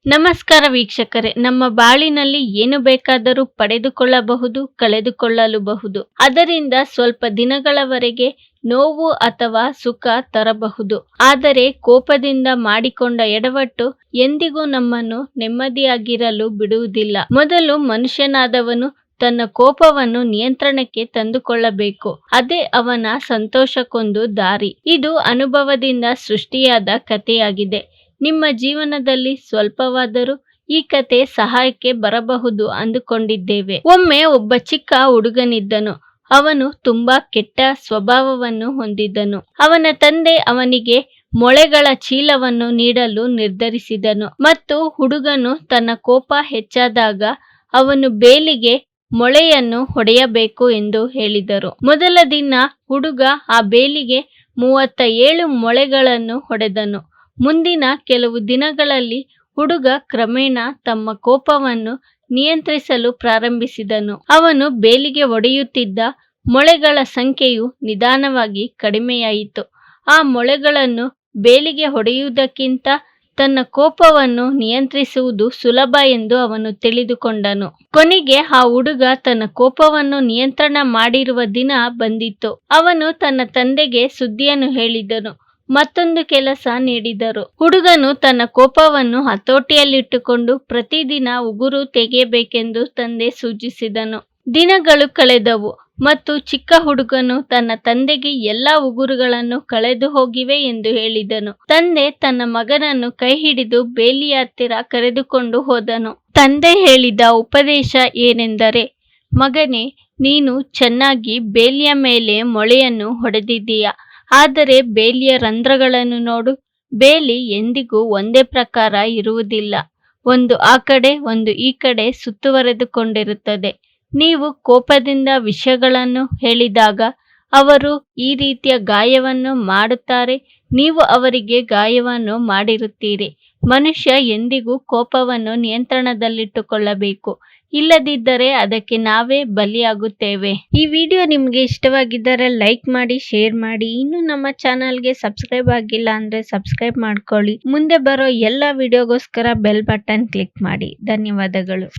ನಮಸ್ಕಾರ ವೀಕ್ಷಕರೇ, ನಮ್ಮ ಬಾಳಿನಲ್ಲಿ ಏನು ಬೇಕಾದರೂ ಪಡೆದುಕೊಳ್ಳಬಹುದು, ಕಳೆದುಕೊಳ್ಳಲೂಬಹುದು. ಅದರಿಂದ ಸ್ವಲ್ಪ ದಿನಗಳವರೆಗೆ ನೋವು ಅಥವಾ ಸುಖ ತರಬಹುದು. ಆದರೆ ಕೋಪದಿಂದ ಮಾಡಿಕೊಂಡ ಎಡವಟ್ಟು ಎಂದಿಗೂ ನಮ್ಮನ್ನು ನೆಮ್ಮದಿಯಾಗಿರಲು ಬಿಡುವುದಿಲ್ಲ. ಮೊದಲು ಮನುಷ್ಯನಾದವನು ತನ್ನ ಕೋಪವನ್ನು ನಿಯಂತ್ರಣಕ್ಕೆ ತಂದುಕೊಳ್ಳಬೇಕು. ಅದೇ ಅವನ ಸಂತೋಷಕ್ಕೊಂದು ದಾರಿ. ಇದು ಅನುಭವದಿಂದ ಸೃಷ್ಟಿಯಾದ ಕಥೆಯಾಗಿದೆ. ನಿಮ್ಮ ಜೀವನದಲ್ಲಿ ಸ್ವಲ್ಪವಾದರೂ ಈ ಕತೆ ಸಹಾಯಕ್ಕೆ ಬರಬಹುದು ಅಂದುಕೊಂಡಿದ್ದೇವೆ. ಒಮ್ಮೆ ಒಬ್ಬ ಚಿಕ್ಕ ಹುಡುಗನಿದ್ದನು. ಅವನು ತುಂಬಾ ಕೆಟ್ಟ ಸ್ವಭಾವವನ್ನು ಹೊಂದಿದ್ದನು. ಅವನ ತಂದೆ ಅವನಿಗೆ ಮೊಳೆಗಳ ಚೀಲವನ್ನು ನೀಡಲು ನಿರ್ಧರಿಸಿದನು ಮತ್ತು ಹುಡುಗನು ತನ್ನ ಕೋಪ ಹೆಚ್ಚಾದಾಗ ಅವನು ಬೇಲಿಗೆ ಮೊಳೆಯನ್ನು ಹೊಡೆಯಬೇಕು ಎಂದು ಹೇಳಿದರು. ಮೊದಲ ದಿನ ಹುಡುಗ ಆ ಬೇಲಿಗೆ 37 ಮೊಳೆಗಳನ್ನು ಹೊಡೆದನು. ಮುಂದಿನ ಕೆಲವು ದಿನಗಳಲ್ಲಿ ಹುಡುಗ ಕ್ರಮೇಣ ತಮ್ಮ ಕೋಪವನ್ನು ನಿಯಂತ್ರಿಸಲು ಪ್ರಾರಂಭಿಸಿದನು. ಅವನು ಬೇಲಿಗೆ ಹೊಡೆಯುತ್ತಿದ್ದ ಮೊಳೆಗಳ ಸಂಖ್ಯೆಯು ನಿಧಾನವಾಗಿ ಕಡಿಮೆಯಾಯಿತು. ಆ ಮೊಳೆಗಳನ್ನು ಬೇಲಿಗೆ ಹೊಡೆಯುವುದಕ್ಕಿಂತ ತನ್ನ ಕೋಪವನ್ನು ನಿಯಂತ್ರಿಸುವುದು ಸುಲಭ ಎಂದು ಅವನು ತಿಳಿದುಕೊಂಡನು. ಕೊನೆಗೆ ಆ ಹುಡುಗ ತನ್ನ ಕೋಪವನ್ನು ನಿಯಂತ್ರಣ ಮಾಡಿರುವ ದಿನ ಬಂದಿತ್ತು. ಅವನು ತನ್ನ ತಂದೆಗೆ ಸುದ್ದಿಯನ್ನು ಹೇಳಿದನು. ಮತ್ತೊಂದು ಕೆಲಸ ನೀಡಿದರು. ಹುಡುಗನು ತನ್ನ ಕೋಪವನ್ನು ಹತೋಟಿಯಲ್ಲಿಟ್ಟುಕೊಂಡು ಪ್ರತಿದಿನ ಉಗುರು ತೆಗೆಯಬೇಕೆಂದು ತಂದೆ ಸೂಚಿಸಿದನು. ದಿನಗಳು ಕಳೆದವು ಮತ್ತು ಚಿಕ್ಕ ಹುಡುಗನು ತನ್ನ ತಂದೆಗೆ ಎಲ್ಲಾ ಉಗುರುಗಳನ್ನು ಕಳೆದು ಹೋಗಿವೆ ಎಂದು ಹೇಳಿದನು. ತಂದೆ ತನ್ನ ಮಗನನ್ನು ಕೈ ಹಿಡಿದು ಬೇಲಿಯ ಹತ್ತಿರ ಕರೆದುಕೊಂಡು ಹೋದನು. ತಂದೆ ಹೇಳಿದ ಉಪದೇಶ ಏನೆಂದರೆ, ಮಗನೇ, ನೀನು ಚೆನ್ನಾಗಿ ಬೇಲಿಯ ಮೇಲೆ ಮೊಳೆಯನ್ನು ಹೊಡೆದಿದ್ದೀಯ. ಆದರೆ ಬೇಲಿಯ ರಂಧ್ರಗಳನ್ನು ನೋಡು. ಬೇಲಿ ಎಂದಿಗೂ ಒಂದೇ ಪ್ರಕಾರ ಇರುವುದಿಲ್ಲ. ಒಂದು ಆ ಕಡೆ, ಒಂದು ಈ ಕಡೆ ಸುತ್ತುವರೆದುಕೊಂಡಿರುತ್ತದೆ. ನೀವು ಕೋಪದಿಂದ ವಿಷಯಗಳನ್ನು ಹೇಳಿದಾಗ ಅವರು ಈ ರೀತಿಯ ಗಾಯವನ್ನು ಮಾಡುತ್ತಾರೆ. ನೀವು ಅವರಿಗೆ ಗಾಯವನ್ನು ಮಾಡಿರುತ್ತೀರಿ. ಮನುಷ್ಯ ಎಂದಿಗೂ ಕೋಪವನ್ನು ನಿಯಂತ್ರಣದಲ್ಲಿಟ್ಟುಕೊಳ್ಳಬೇಕು. ಇಲ್ಲದಿದ್ದರೆ ಅದಕ್ಕೆ ನಾವೇ ಬಲಿಯಾಗುತ್ತೇವೆ. ಈ ವಿಡಿಯೋ ನಿಮಗೆ ಇಷ್ಟವಾಗಿದ್ದರೆ ಲೈಕ್ ಮಾಡಿ, ಶೇರ್ ಮಾಡಿ. ಇನ್ನು ನಮ್ಮ ಚಾನಲ್ಗೆ ಸಬ್ಸ್ಕ್ರೈಬ್ ಆಗಿಲ್ಲ ಅಂದ್ರೆ ಸಬ್ಸ್ಕ್ರೈಬ್ ಮಾಡ್ಕೊಳ್ಳಿ. ಮುಂದೆ ಬರೋ ಎಲ್ಲ ವಿಡಿಯೋಗೋಸ್ಕರ ಬೆಲ್ ಬಟನ್ ಕ್ಲಿಕ್ ಮಾಡಿ. ಧನ್ಯವಾದಗಳು.